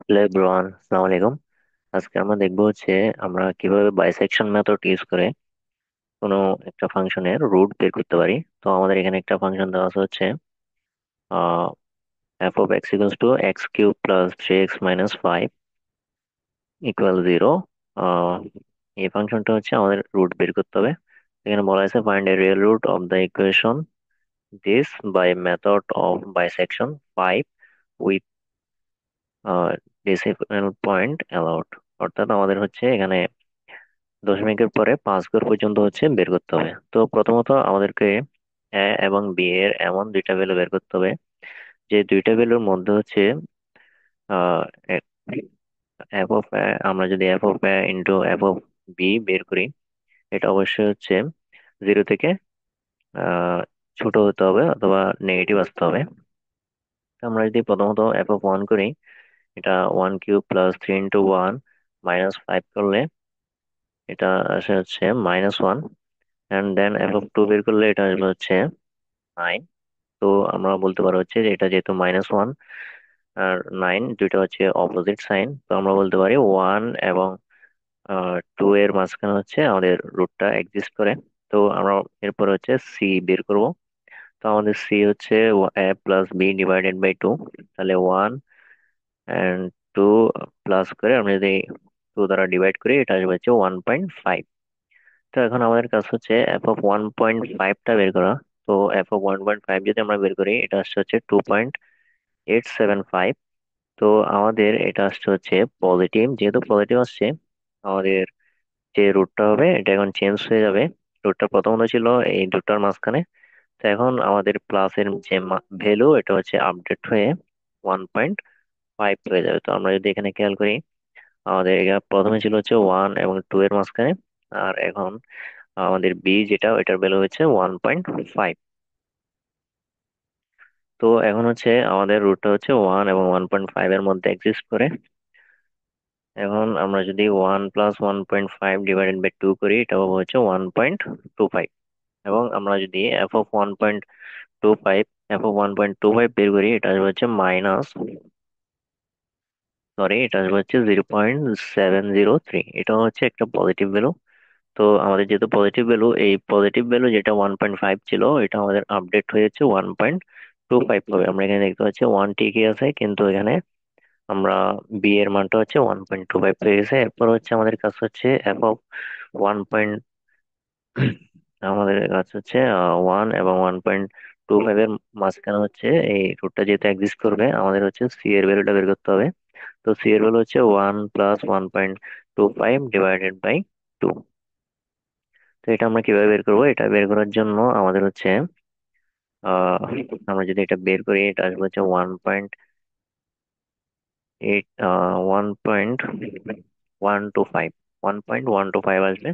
Hello everyone, আসসালামু আলাইকুম। আজকে আমরা দেখবো হচ্ছে আমরা কিভাবে বাইসেকশন মেথড ইউজ করে কোনো একটা ফাংশনের রুট বের করতে পারি। তো আমাদের এখানে একটা ফাংশন দেওয়া আছে হচ্ছে F of x equals to x cube plus three x minus five equal zero. এই ফাংশনটা হচ্ছে আমাদের রুট বের করতে হবে। এখানে বলা আছে find a real root of the equation this by method of bisection five with decimal point allowed. অর্থাৎ আমাদের হচ্ছে এখানে দশমিকের পরে 5 ঘর পর্যন্ত হচ্ছে বের করতে হবে। তো প্রথমত আমাদেরকে এ এবং বি এর এমন দুইটা ভ্যালু বের করতে হবে যে দুইটা ভ্যালুর মধ্যে হচ্ছে আহ এফ অফ আমরা যদি F of into F of B বের করি, এটা অবশ্যই হচ্ছে জিরো থেকে আহ, ছোট হতে হবে অথবা নেগেটিভ আসতে হবে। তো আমরা যদি প্রথমত এফ অফ ওয়ান করি, এটা one cube plus three into one minus five করলে এটা আসে হচ্ছে minus one. And then F of two বের করলে এটা আসবে হচ্ছে নাইন। তো আমরা বলতে পারো হচ্ছে যে এটা যেহেতু মাইনাস ওয়ান আর নাইন দুইটা হচ্ছে অপোজিট সাইন, তো আমরা বলতে পারি ওয়ান এবং টু এর মাঝখানে হচ্ছে আমাদের রুটটা এক্সিস্ট করে। তো আমরা এরপর হচ্ছে সি বের করব। তো আমাদের সি হচ্ছে a plus B divided by two, তাহলে ওয়ান অ্যান্ড টু প্লাস করে আমরা যদি টু দ্বারা ডিভাইড করি এটা আসবে হচ্ছে 1.5। তো এখন আমাদের কাজ হচ্ছে এফ অফ 1.5টা বের করা। তো এফ অফ 1.5 যদি আমরা বের করি এটা আসছে হচ্ছে 2.875। তো আমাদের এটা আসছে হচ্ছে পজিটিভ, যেহেতু পজিটিভ আসছে আমাদের যে রুটটা হবে এটা এখন চেঞ্জ হয়ে যাবে। রুটটা প্রথমত ছিল এই দুটার মাঝখানে, তো এখন আমাদের প্লাসের যে ভ্যালু এটা হচ্ছে আপডেট হয়ে 1.5 হয়ে যাবে। তো আমরা যদি এখানে খেয়াল করি আমাদের এখানে প্রথমে ছিল হচ্ছে ওয়ান এবং টু এর মাঝখানে, আর এখন আমাদের বি যেটা ওইটার ভ্যালু হচ্ছে 1.5। তো এখন হচ্ছে আমাদের রুটটা হচ্ছে ওয়ান এবং 1.5 এর মধ্যে এক্সিস্ট করে। এখন আমরা যদি one plus 1.5 divided by two করি এটা হবে হচ্ছে 1.25। এবং আমরা যদি এফ অফ 1.25 এফ অফ 1.25 বের করি এটা আসবে হচ্ছে মাইনাস, সরি এটা আসবে হচ্ছে 0.703। এটা হচ্ছে একটা পজিটিভ ভ্যালু। তো আমাদের যেহেতু পজিটিভ ভ্যালু, এই পজিটিভ ভ্যালু যেটা 1.5 ছিল এটা আমাদের আপডেট হয়েছে 1.25 হবে। আমরা এখানে দেখতে পাচ্ছি ওয়ান ঠিকই আছে, কিন্তু এখানে আমরা বি এর মানটা হচ্ছে 1.25 হয়ে গেছে। এরপর হচ্ছে আমাদের কাছে হচ্ছে এফ অফ ওয়ান পয়েন্ট আমাদের কাছে হচ্ছে ওয়ান এবং 1.25 এর মাঝখানে হচ্ছে এই রুটটা যেহেতু এক্সিস্ট করবে আমাদের হচ্ছে সি এর ভ্যালুটা বের করতে হবে। তো সি এর ভ্যালু হচ্ছে one plus 1.25 divided by two. তো এটা আমরা কিভাবে বের করবো, এটা বের করার জন্য আমাদের হচ্ছে আহ আমরা যদি এটা বের করি এটা আসবে হচ্ছে 1.8 1.125 আসবে।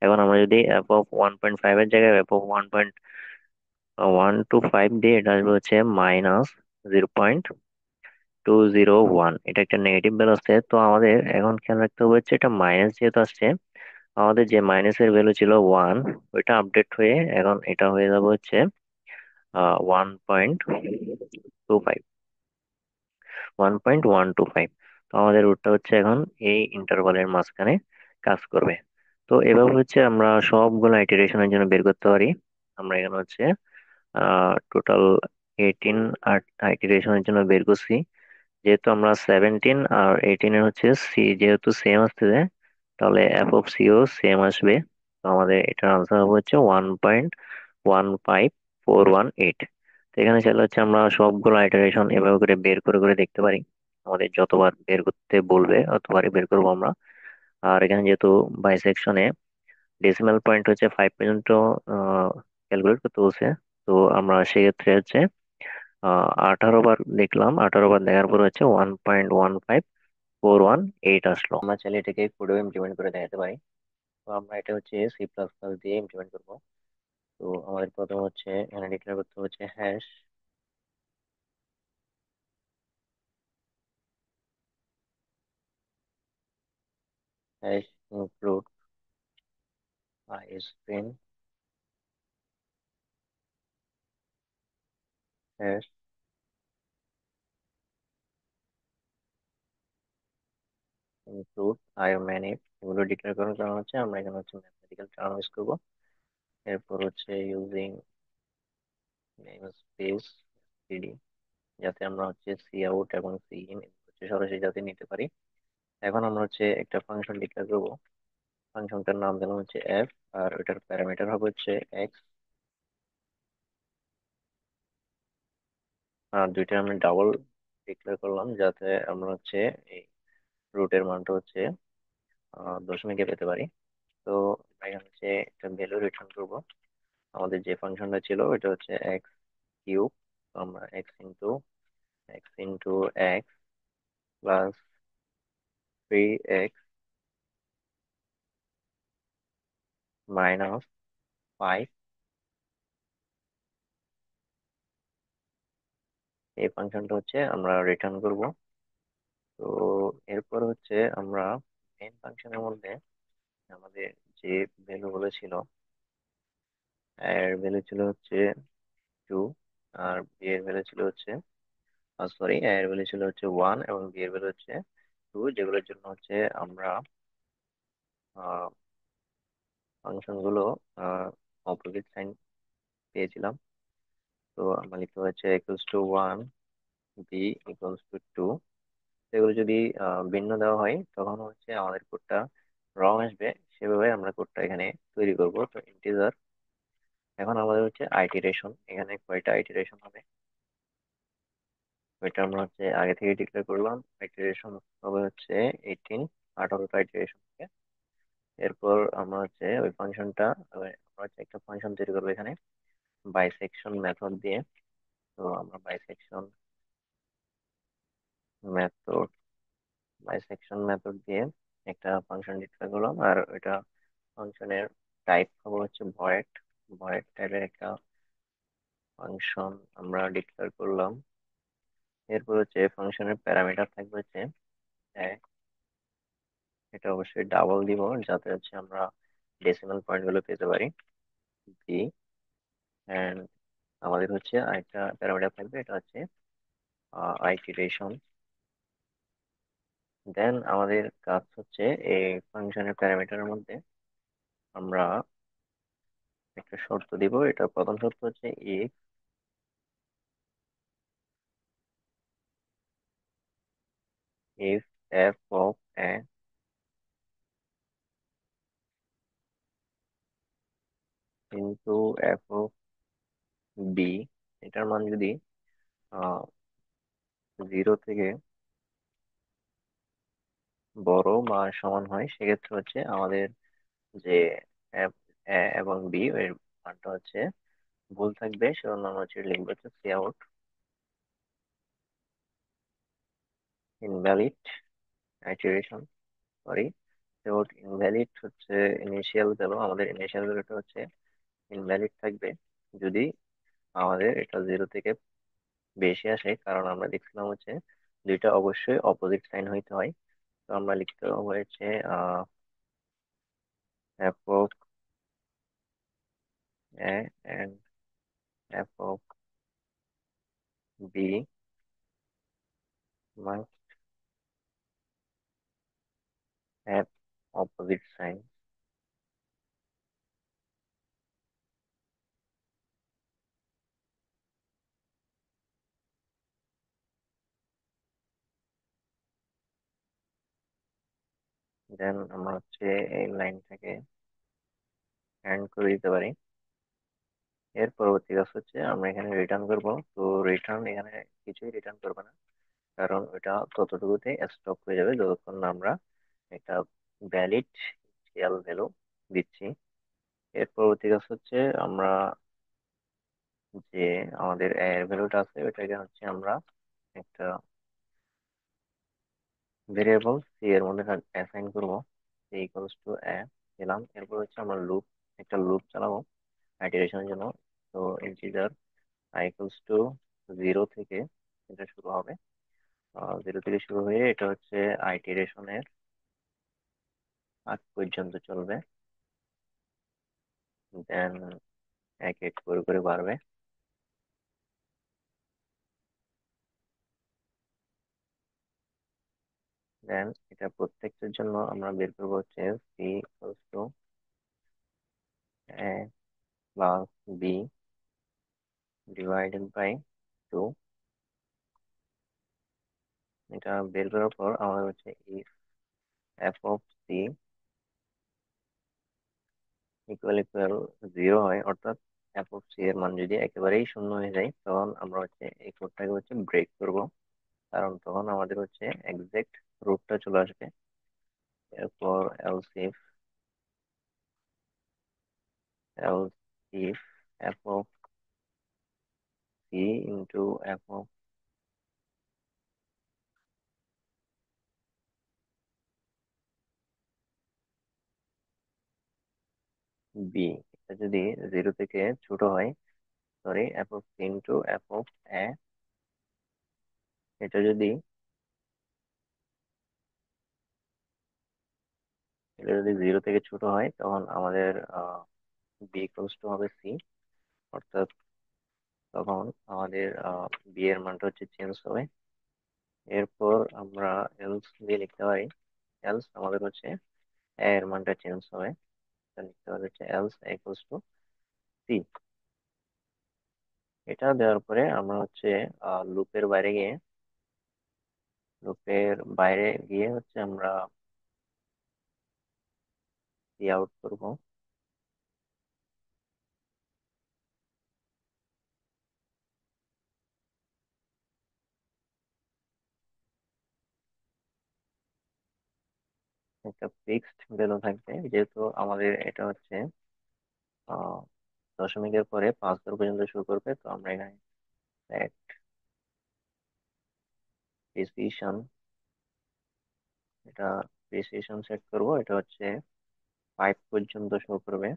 এখন আমরা যদি এফ অফ 1.5 এর জায়গায় এফ অফ 1.125 দিয়ে এটা আসবে হচ্ছে মাইনাস 0.201। এটা একটা নেগেটিভ ভ্যালু আসছে। তো আমাদের এখন খেয়াল রাখতে হবে হচ্ছে এটা মাইনাস যেহেতু আসছে, আমাদের যে মাইনাসের ভ্যালু ছিল ওয়ান ওইটা আপডেট হয়ে এখন এটা হয়ে যাবে হচ্ছে 1.25, 1.125। তো আমাদের রুটটা হচ্ছে এখন এই ইন্টারভালের মাঝখানে কাজ করবে। তো এভাবে হচ্ছে আমরা সবগুলো আইটারেশনের জন্য বের করতে পারি। আমরা এখানে হচ্ছে টোটাল 18 আইটারেশনের জন্য বের করছি। যেহেতু আমরা 17 আর 18 এর হচ্ছে সি যেহেতু সেম আসতেছে, তাহলে এফ অফ সিও সেম আসবে। তো আমাদের এটার আনসার হবে হচ্ছে 1.15418। তো এখানে চাইলে হচ্ছে আমরা সবগুলো আইটারেশন এভাবে করে বের করে করে দেখতে পারি। আমাদের যতবার বের করতে বলবে ততবারই বের করবো আমরা। আর এখানে যেহেতু বাইসেকশনে ডেসিমাল পয়েন্ট হচ্ছে ফাইভ পর্যন্ত ক্যালকুলেট করতে বলছে, তো আমরা সেক্ষেত্রে হচ্ছে 18 বার দেখলাম, 18 বার দেখার পর হচ্ছে 1.15418 আসলো। আমরা চাইলে এটাকে কোডেও ইমপ্লিমেন্ট করে দেখাতে পারি। তো আমরা এটা হচ্ছে সি প্লাস প্লাস দিয়ে ইমপ্লিমেন্ট করবো। তো আমাদের প্রথম হচ্ছে এখানে ডিক্লেয়ার করতে হচ্ছে hash hash include iostream hash include iomanip এগুলো ডিক্লেয়ার করার কারণ হচ্ছে আমরা এখানে হচ্ছে ম্যাথমেটিক্যাল টার্ম ইউজ করবো। এরপর হচ্ছে ইউজিং নেম স্পেস সিডি, যাতে আমরা হচ্ছে সি আউট এবং সি ইন হচ্ছে সরাসরি যাতে নিতে পারি। এখন আমরা হচ্ছে একটা ফাংশন ডিক্লেয়ার করবো। ফাংশনটার নাম দিলাম হচ্ছে এফ, আর ওটার প্যারামিটার হবে হচ্ছে এক্স। আর দুইটা আমি ডাবল ডিক্লেয়ার করলাম যাতে আমরা হচ্ছে এই রুটের মানটা হচ্ছে দশমিকে পেতে পারি। তো এখানে হচ্ছে একটা ভ্যালু রিটার্ন করবো। আমাদের যে ফাংশনটা ছিল ওটা হচ্ছে এক্স কিউব। আমরা x into x plus 3x minus 5, এই ফাংশনটা হচ্ছে আমরা রিটার্ন করব। তো এরপর হচ্ছে আমরা মেইন ফাংশনের মধ্যে আমাদের যে ভ্যালু গুলো ছিল, এর ভ্যালু ছিল হচ্ছে 2, আর বি এর ভ্যালু ছিল হচ্ছে সরি, এর ভ্যালু ছিল হচ্ছে 1 এবং বি এর ভ্যালু হচ্ছে 2, যেগুলোর জন্য হচ্ছে আমরা ফাংশন গুলো অপোজিট সাইন পেয়েছিলাম। তো আমরা লিখতে হচ্ছে equals to 1, B equals to 2। এগুলো যদি ভিন্ন দেওয়া হয় তখন হচ্ছে আমাদের কোডটা রং আসবে। সেভাবে আমরা কোডটা এখানে তৈরি করব। তো ইন্টিজার, এখন আমাদের হচ্ছে আইটিরেশন, এখানে কয়টা আইটিরেশন হবে ওইটা আমরা হচ্ছে আগে থেকে ডিক্লেয়ার করলাম। আইটিরেশন হবে হচ্ছে 18, 18টা আইটিরেশন হবে। এরপর আমরা হচ্ছে ওই ফাংশনটা, আমরা হচ্ছে একটা ফাংশন তৈরি করবো এখানে বাইসেকশন মেথড দিয়ে। তো আমরা মেথড বাইসেকশন মেথড দিয়ে একটা ফাংশন ডিক্লেয়ার করলাম, আর ওইটা ফাংশনের টাইপ হবে হচ্ছে ভয়েড। ভয়েড টাইপের একটা ফাংশন আমরা ডিক্লেয়ার করলাম। এরপর হচ্ছে ফাংশনের প্যারামিটার থাকবে হচ্ছে এক। এটা অবশ্যই ডাবল দিব যাতে হচ্ছে আমরা ডেসিমাল পয়েন্ট গুলো পেতে পারি। বি, এন্ড আমাদের হচ্ছে আরেকটা প্যারামিটার থাকবে, এটা হচ্ছে আইটিরেশন। দেন আমাদের কাজ হচ্ছে এই ফাংশনের প্যারামিটারের মধ্যে আমরা একটা শর্ত দিব। এটা প্রথম শর্ত হচ্ছে if f of a into f of b, এটার মান যদি 0 থেকে বড় বা সমান হয় সেক্ষেত্রে হচ্ছে আমাদের যে f a এবং b এর মানটা হচ্ছে ভুল থাকবে। সেজন্য আমরা হচ্ছে লিখবো হচ্ছে C out invalid iteration, sorry, out invalid হচ্ছে ইনিশিয়াল ভ্যালু। আমাদের ইনিশিয়াল ভ্যালুটা হচ্ছে ইনভ্যালিড থাকবে যদি আমাদের এটা 0 থেকে বেশি আসে, কারণ আমরা দেখছিলাম হচ্ছে দুইটা অবশ্যই অপোজিট সাইন হইতে হয়। তো আমরা লিখতে হয়েছে f of a and f of b must have opposite sign. দেন আমরা হচ্ছে এই লাইনটাকে এন্ড করে দিতে পারি। এর পরবর্তী কাজ হচ্ছে আমরা এখানে রিটার্ন করব। তো রিটার্ন এখানে কিছুই রিটার্ন করবে না, কারণ ওটা ততটুকুতে স্টপ হয়ে যাবে যতক্ষণ না আমরা একটা ভ্যালিড রিয়েল ভ্যালু দিচ্ছি। এর পরবর্তী কাজ হচ্ছে আমরা যে আমাদের এর ভ্যালুটা আছে ওইটাকে হচ্ছে আমরা একটা ভেরিয়েবল সি এর মধ্যে অ্যাসাইন করব। সি ইকুয়ালস টু এ দিলাম। এরপর হচ্ছে আমরা একটা লুপ চালাবো আইটারেশনের জন্য। তো ইন্টিজার আই ইকুয়ালস টু 0 থেকে এটা শুরু হবে। 0 থেকে শুরু হয়ে এটা হচ্ছে আইটারেশনের আগ পর্যন্ত চলবে। দেন এক এক করে করে বাড়বে। দেন এটা প্রত্যেকটার জন্য আমরা বের করবো হচ্ছে C equals to A plus B divided by two. এটা বের করার পর আমাদের হচ্ছে if F of C equal equal zero হয়, অর্থাৎ এফ অফ সি এর মান যদি একেবারেই শূন্য হয়ে যায়, তখন আমরা হচ্ছে এই কোডটাকে হচ্ছে ব্রেক করব, কারণ তখন আমাদের হচ্ছে এক্সাক্ট রুটটা চলে আসবে। এরপর else if F of c into F of b, এটা যদি জিরো থেকে ছোট হয়, sorry f of c into F of a, এটা যদি জিরো থেকে ছোট হয়, তখন আমাদের বি ইকুয়ালস টু হবে সি, অর্থাৎ তখন আমাদের বি এর মানটা হচ্ছে চেঞ্জ হবে। এরপর আমরা এলস দিয়ে লিখতে পারি, এলস আমাদের হচ্ছে এ এর মানটা চেঞ্জ হবে, এটা লিখতে পারি হচ্ছে এলস ইকুয়ালস টু সি। এটা দেওয়ার পরে আমরা হচ্ছে লুপের বাইরে গিয়ে হচ্ছে আমরা সি আউট করবো। একটা ফিক্সড ভ্যালু থাকবে, যেহেতু আমাদের এটা হচ্ছে আহ দশমিকের পরে 5 ঘর পর্যন্ত শুরু করবে, তো আমরা এখানে সেট প্রিসিশন, এটা প্রিসিশন সেট করব, এটা হচ্ছে 5 পর্যন্ত শো করবে।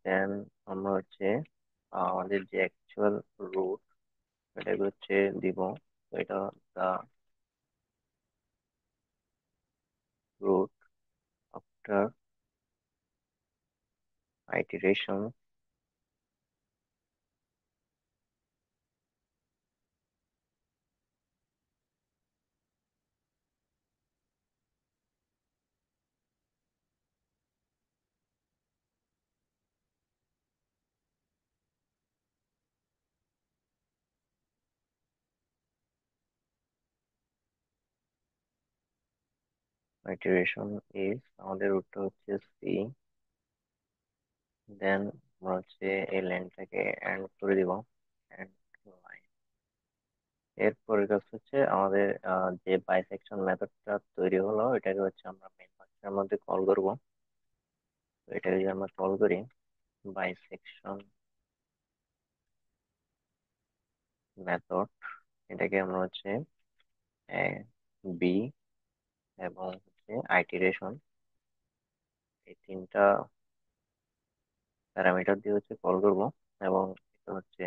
দেন আমরা হচ্ছে আমাদের যে অ্যাকচুয়াল রুট, এটাকে হচ্ছে দিব, তো এটা দা রুট আফটার আইটিরেশন আইটিরেশন ইজ, আমাদের রুটটা হচ্ছে সি। দেন আমরা হচ্ছে এই লাইনটাকে এন্ড করে দিব, এন্ড লাইন। এরপরের কাজ হচ্ছে আমাদের যে বাইসেকশন মেথডটা তৈরি হলো, এটাকে হচ্ছে আমরা মেইন ফাংশনের মধ্যে কল করব। তো এটাকে যদি আমরা কল করি, বাইসেকশন মেথড, এটাকে আমরা হচ্ছে বি এবং হচ্ছে আইটিরেশন, এই তিনটা প্যারামিটার দিয়ে হচ্ছে কল করব। এবং এটা হচ্ছে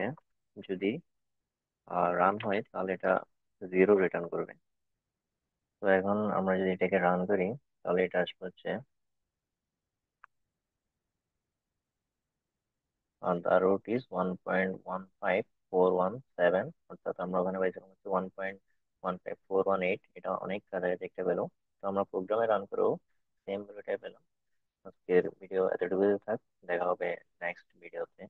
যদি রান হয়, তাহলে এটা জিরো রিটার্ন করবে। তো এখন আমরা যদি এটাকে রান করি, তাহলে এটা আসবে হচ্ছে দ্য রুট ইজ 1.15417, অর্থাৎ আমরা ওখানে পাইছিলাম হচ্ছে 1.15418, এটা অনেক কাছাকাছি একটা পেলো। তো আমরা প্রোগ্রামে রান করেও সেম ভ্যালুটাই পেলাম। আজকের ভিডিও এতটুকু থাক, দেখা হবে নেক্সট ভিডিওতে।